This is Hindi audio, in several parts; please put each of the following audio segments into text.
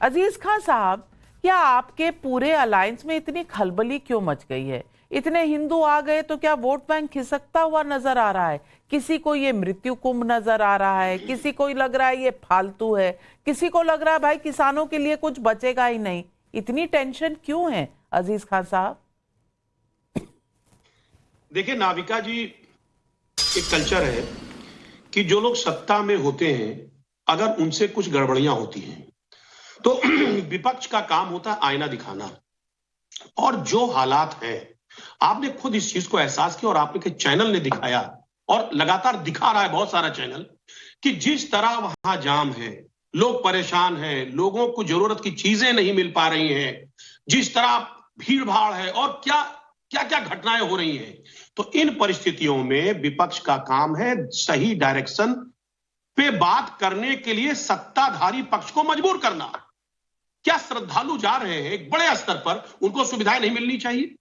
अजीज खान साहब, क्या आपके पूरे अलायंस में इतनी खलबली क्यों मच गई है? इतने हिंदू आ गए तो क्या वोट बैंक खिसकता हुआ नजर आ रहा है? किसी को ये मृत्यु कुंभ नजर आ रहा है, किसी को लग रहा है ये फालतू है, किसी को लग रहा है भाई किसानों के लिए कुछ बचेगा ही नहीं। इतनी टेंशन क्यों है अजीज खान साहब? देखिए नाविका जी, एक कल्चर है कि जो लोग सत्ता में होते हैं, अगर उनसे कुछ गड़बड़ियां होती हैं तो विपक्ष का काम होता है आईना दिखाना। और जो हालात है, आपने खुद इस चीज को एहसास किया और आपके चैनल ने दिखाया और लगातार दिखा रहा है बहुत सारा चैनल कि जिस तरह वहां जाम है, लोग परेशान हैं, लोगों को जरूरत की चीजें नहीं मिल पा रही हैं, जिस तरह भीड़ भाड़ है और क्या क्या क्या घटनाएं हो रही हैं। तो इन परिस्थितियों में विपक्ष का काम है सही डायरेक्शन पे बात करने के लिए सत्ताधारी पक्ष को मजबूर करना। क्या श्रद्धालु जा रहे हैं एक बड़े स्तर पर, उनको सुविधाएं नहीं मिलनी चाहिए?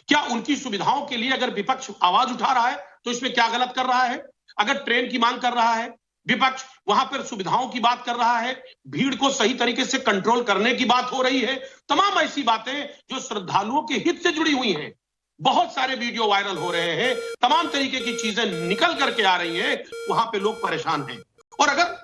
क्या उनकी सुविधाओं के लिए अगर विपक्ष आवाज उठा रहा है तो इसमें क्या गलत कर रहा है? अगर ट्रेन की मांग कर रहा है विपक्ष, वहां पर सुविधाओं की बात कर रहा है, भीड़ को सही तरीके से कंट्रोल करने की बात हो रही है, तमाम ऐसी बातें जो श्रद्धालुओं के हित से जुड़ी हुई हैं। बहुत सारे वीडियो वायरल हो रहे हैं, तमाम तरीके की चीजें निकल करके आ रही हैं, वहां पे लोग परेशान हैं। और अगर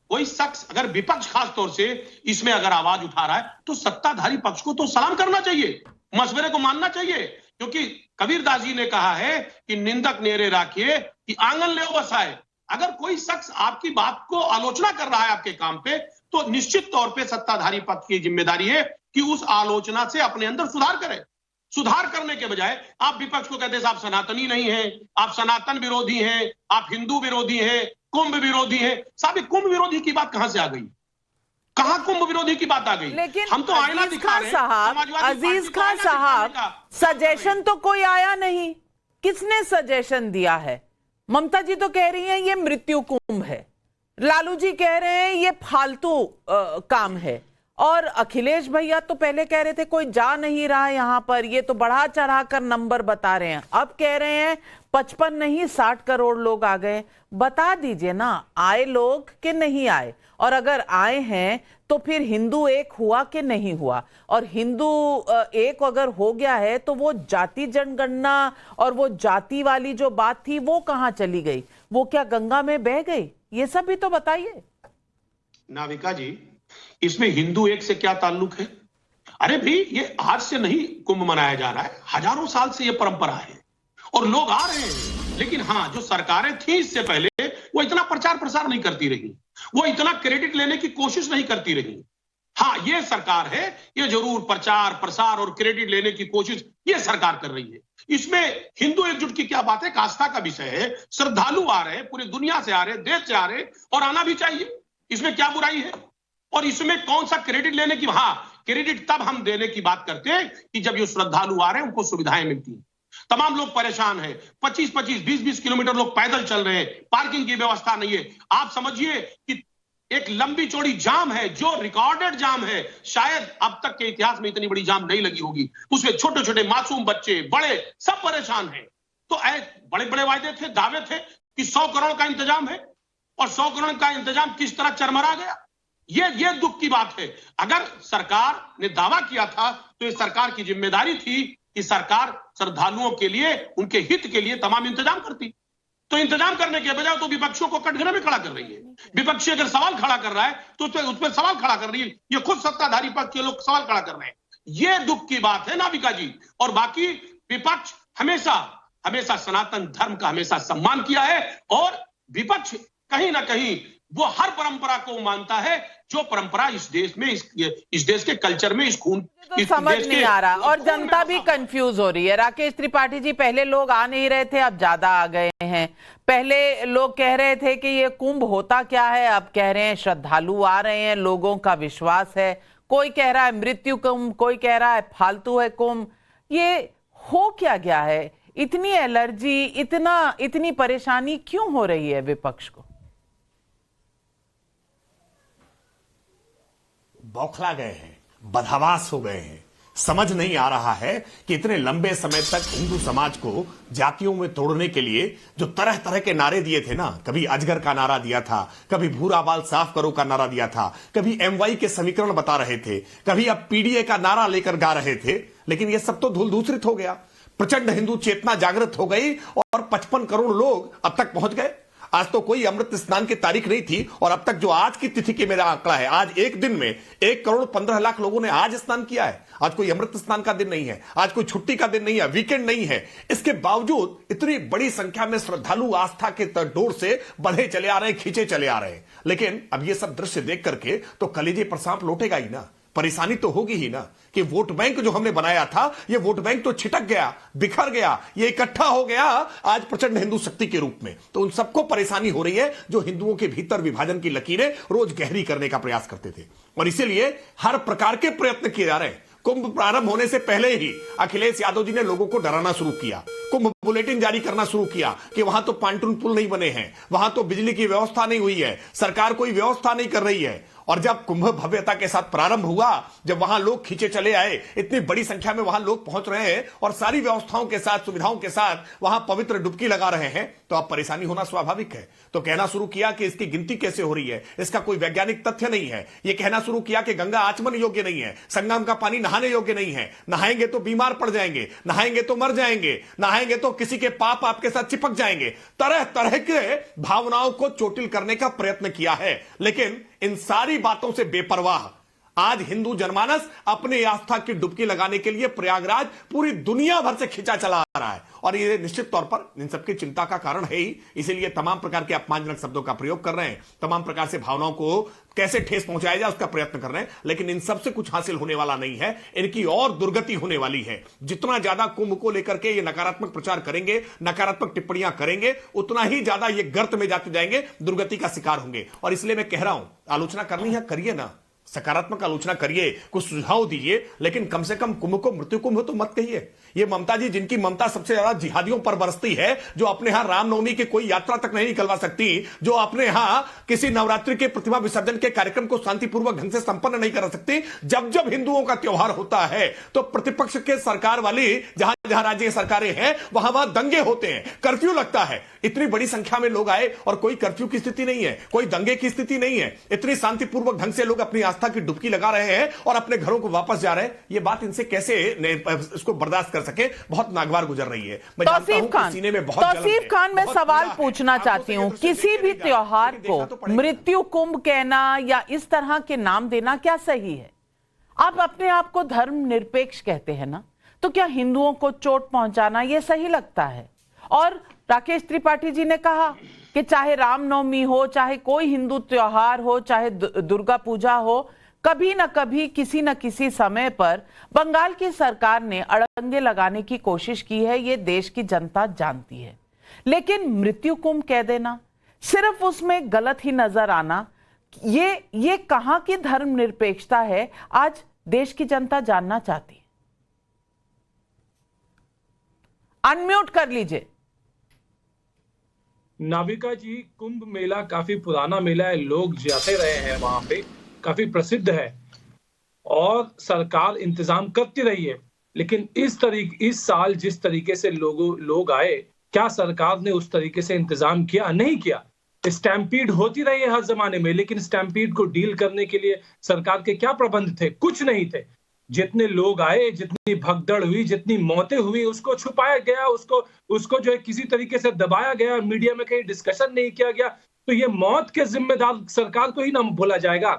कोई शख्स, अगर विपक्ष खास तौर से इसमें अगर आवाज उठा रहा है तो सत्ताधारी पक्ष को तो सलाम करना चाहिए, मशवरे को मानना चाहिए। क्योंकि कबीरदास जी ने कहा है कि निंदक नेरे राखिए कि आंगन ले बसाए। अगर कोई शख्स आपकी बात को आलोचना कर रहा है आपके काम पे, तो निश्चित तौर पे सत्ताधारी पक्ष की जिम्मेदारी है कि उस आलोचना से अपने अंदर सुधार करें। सुधार करने के बजाय आप विपक्ष को कहते हैं आप सनातनी नहीं हैं, आप सनातन विरोधी हैं, आप हिंदू विरोधी हैं, कुंभ विरोधी हैं। साहब, कुंभ विरोधी की बात कहां से आ गई? कहां कुंभ विरोधी की बात आ गई? लेकिन हम तो आईना दिखा रहे हैं। अजीज खान साहब, सजेशन तो कोई आया नहीं। किसने सजेशन दिया है? ममता जी तो कह रही हैं ये मृत्यु कुंभ है, लालू जी कह रहे हैं ये फालतू काम है, और अखिलेश भैया तो पहले कह रहे थे कोई जा नहीं रहा है यहां पर, ये तो बढ़ा चढ़ाकर नंबर बता रहे हैं। अब कह रहे हैं 55 नहीं 60 करोड़ लोग आ गए। बता दीजिए ना, आए लोग कि नहीं आए? और अगर आए हैं तो फिर हिंदू एक हुआ कि नहीं हुआ? और हिंदू एक अगर हो गया है तो वो जाति जनगणना और वो जाति वाली जो बात थी वो कहां चली गई? वो क्या गंगा में बह गई? ये सब भी तो बताइए। नाविका जी, इसमें हिंदू एक से क्या ताल्लुक है? अरे भी, ये आज से नहीं कुंभ मनाया जा रहा है, हजारों साल से ये परंपरा है और लोग आ रहे हैं। लेकिन हाँ, जो सरकारें थी इससे पहले, वो इतना प्रचार प्रसार नहीं करती रही, वो इतना क्रेडिट लेने की कोशिश नहीं करती रही। हाँ, ये सरकार है, ये जरूर प्रचार प्रसार और क्रेडिट लेने की कोशिश ये सरकार कर रही है। इसमें हिंदू एकजुट की क्या बात है? आस्था का विषय है, श्रद्धालु आ रहे हैं, पूरी दुनिया से आ रहे हैं, देश से आ रहे हैं, और आना भी चाहिए। इसमें क्या बुराई है? और इसमें कौन सा क्रेडिट लेने की? हाँ, क्रेडिट तब हम देने की बात करते हैं कि जब ये श्रद्धालु आ रहे हैं, उनको सुविधाएं मिलती हैं। तमाम लोग परेशान हैं, 25-25, 20-20 किलोमीटर लोग पैदल चल रहे हैं, पार्किंग की व्यवस्था नहीं है। आप समझिए कि एक लंबी चौड़ी जाम है, जो रिकॉर्डेड जाम है, शायद अब तक के इतिहास में इतनी बड़ी जाम नहीं लगी होगी। उसमें छोटे छोटे मासूम बच्चे, बड़े, सब परेशान हैं। तो बड़े बड़े वायदे थे, दावे थे कि 100 करोड़ का इंतजाम है, और 100 करोड़ का इंतजाम किस तरह चरमरा गया। ये दुख की बात है। अगर सरकार ने दावा किया था तो ये सरकार की जिम्मेदारी थी कि सरकार श्रद्धालुओं के लिए, उनके हित के लिए तमाम इंतजाम करती। तो इंतजाम करने के बजाय तो विपक्षियों को कटघरे में खड़ा कर रही है। विपक्षी अगर सवाल खड़ा कर रहा है तो उस पर सवाल खड़ा कर रही है, ये खुद सत्ताधारी पक्ष के लोग सवाल खड़ा कर रहे हैं। ये दुख की बात है नाविका जी। और बाकी विपक्ष हमेशा हमेशा सनातन धर्म का हमेशा सम्मान किया है, और विपक्ष कहीं ना कहीं वो हर परंपरा को मानता है जो परंपरा इस देश में, इस देश के कल्चर में, इस खून, तो समझ नहीं आ रहा, और जनता भी कंफ्यूज हो रही है। राकेश त्रिपाठी जी, पहले लोग आ नहीं रहे थे, अब ज्यादा आ गए हैं। पहले लोग कह रहे थे कि ये कुंभ होता क्या है, अब कह रहे हैं श्रद्धालु आ रहे हैं, लोगों का विश्वास है। कोई कह रहा है मृत्यु कुंभ, कोई कह रहा है फालतू है कुंभ। ये हो क्या गया है? इतनी एलर्जी, इतनी परेशानी क्यों हो रही है विपक्ष को? बौखला गए हैं, बदहवास हो गए हैं, समझ नहीं आ रहा है कि इतने लंबे समय तक हिंदू समाज को जातियों में तोड़ने के लिए जो तरह तरह के नारे दिए थे ना, कभी अजगर का नारा दिया था, कभी भूरा बाल साफ करो का नारा दिया था, कभी MY के समीकरण बता रहे थे, कभी अब PDA का नारा लेकर गा रहे थे, लेकिन यह सब तो धूल दूसरित हो गया। प्रचंड हिंदू चेतना जागृत हो गई और 55 करोड़ लोग अब तक पहुंच गए। आज तो कोई अमृत स्नान की तारीख नहीं थी और अब तक जो आज की तिथि के मेरा आंकड़ा है, आज एक दिन में 1,15,00,000 लोगों ने आज स्नान किया है। आज कोई अमृत स्नान का दिन नहीं है, आज कोई छुट्टी का दिन नहीं है, वीकेंड नहीं है। इसके बावजूद इतनी बड़ी संख्या में श्रद्धालु आस्था के डोर से बढ़े चले आ रहे हैं, खींचे चले आ रहे हैं। लेकिन अब ये सब दृश्य देख करके तो कलेजे पर सांप लौटेगा ही ना, परेशानी तो होगी ही ना कि वोट बैंक जो हमने बनाया था, ये वोट बैंक तो छिटक गया, बिखर गया, ये इकट्ठा हो गया आज प्रचंड हिंदू शक्ति के रूप में। तो उन सबको परेशानी हो रही है जो हिंदुओं के भीतर विभाजन की लकीरें रोज गहरी करने का प्रयास करते थे। और इसीलिए हर प्रकार के प्रयत्न किए जा रहे हैं। कुंभ प्रारंभ होने से पहले ही अखिलेश यादव जी ने लोगों को डराना शुरू किया, कुंभ बुलेटिन जारी करना शुरू किया कि वहां तो पांटून पुल नहीं बने हैं, वहां तो बिजली की व्यवस्था नहीं हुई है, सरकार कोई व्यवस्था नहीं कर रही है। और जब कुंभ भव्यता के साथ प्रारंभ हुआ, जब वहां लोग खींचे चले आए, इतनी बड़ी संख्या में वहां लोग पहुंच रहे हैं और सारी व्यवस्थाओं के साथ, सुविधाओं के साथ वहां पवित्र डुबकी लगा रहे हैं, तो अब परेशानी होना स्वाभाविक है। तो कहना शुरू किया कि इसकी गिनती कैसे हो रही है, इसका कोई वैज्ञानिक तथ्य नहीं है। यह कहना शुरू किया कि गंगा आचमन योग्य नहीं है, संगम का पानी नहाने योग्य नहीं है, नहाएंगे तो बीमार पड़ जाएंगे, नहाएंगे तो मर जाएंगे, नहाएंगे तो किसी के पाप आपके साथ चिपक जाएंगे। तरह तरह के भावनाओं को चोटिल करने का प्रयत्न किया है। लेकिन इन सारी बातों से बेपरवाह आज हिंदू जनमानस अपनी आस्था की डुबकी लगाने के लिए प्रयागराज पूरी दुनिया भर से खिंचा चला आ रहा है। और ये निश्चित तौर पर इन सबकी चिंता का कारण है ही। इसीलिए तमाम प्रकार के अपमानजनक शब्दों का प्रयोग कर रहे हैं, तमाम प्रकार से भावनाओं को कैसे ठेस पहुंचाया जाए उसका प्रयत्न कर रहे हैं। लेकिन इन सबसे कुछ हासिल होने वाला नहीं है, इनकी और दुर्गति होने वाली है। जितना ज्यादा कुंभ को लेकर के ये नकारात्मक प्रचार करेंगे, नकारात्मक टिप्पणियां करेंगे, उतना ही ज्यादा ये गर्त में जाते जाएंगे, दुर्गति का शिकार होंगे। और इसलिए मैं कह रहा हूं, आलोचना करनी है करिए ना, सकारात्मक आलोचना करिए, कुछ सुझाव दीजिए, लेकिन कम से कम कुंभ को मृत्यु कुंभ तो मत कहिए। ये ममता जी, जिनकी ममता सबसे ज्यादा जिहादियों पर बरसती है, जो अपने यहां रामनवमी की कोई यात्रा तक नहीं निकलवा सकती, जो अपने यहां किसी नवरात्रि के प्रतिमा विसर्जन के कार्यक्रम को शांतिपूर्वक ढंग से संपन्न नहीं कर सकती, जब जब हिंदुओं का त्योहार होता है तो प्रतिपक्ष के सरकार वाली जहां जहां राज्य की सरकारें हैं वहां वहां दंगे होते हैं, कर्फ्यू लगता है। इतनी बड़ी संख्या में लोग आए और कोई कर्फ्यू की स्थिति नहीं है, कोई दंगे की स्थिति नहीं है, इतनी शांतिपूर्वक ढंग से लोग अपनी आस्था की डुबकी लगा रहे हैं और अपने घरों को वापस जा रहे हैं। ये बात इनसे कैसे इसको बर्दाश्त कर सके, बहुत नागवार गुजर रही है। तौसीफ खान, मैं सवाल पूछना चाहती हूं, किसी भी त्योहार को मृत्यु कुंभ कहना या इस तरह के नाम देना क्या सही है? आप अपने आप को धर्म निरपेक्ष कहते हैं ना, तो क्या हिंदुओं को चोट पहुंचाना यह सही लगता है? और राकेश त्रिपाठी जी ने कहा कि चाहे रामनवमी हो, चाहे कोई हिंदू त्योहार हो, चाहे दुर्गा पूजा हो, कभी न कभी किसी न किसी समय पर बंगाल की सरकार ने अड़ंगे लगाने की कोशिश की है, ये देश की जनता जानती है। लेकिन मृत्यु कुंभ कह देना, सिर्फ उसमें गलत ही नजर आना, ये कहां की धर्मनिरपेक्षता है, आज देश की जनता जानना चाहती है। अनम्यूट कर लीजिए। नाविका जी, कुंभ मेला काफी पुराना मेला है, लोग जाते रहे हैं वहां पे, काफी प्रसिद्ध है और सरकार इंतजाम करती रही है। लेकिन इस साल जिस तरीके से लोग आए, क्या सरकार ने उस तरीके से इंतजाम किया? नहीं किया। स्टैम्पीड होती रही है हर जमाने में, लेकिन स्टैम्पीड को डील करने के लिए सरकार के क्या प्रबंध थे? कुछ नहीं थे। जितने लोग आए, जितनी भगदड़ हुई, जितनी मौतें हुई, उसको छुपाया गया, उसको जो है किसी तरीके से दबाया गया, मीडिया में कहीं डिस्कशन नहीं किया गया। तो ये मौत के जिम्मेदार सरकार को ही ना बोला जाएगा।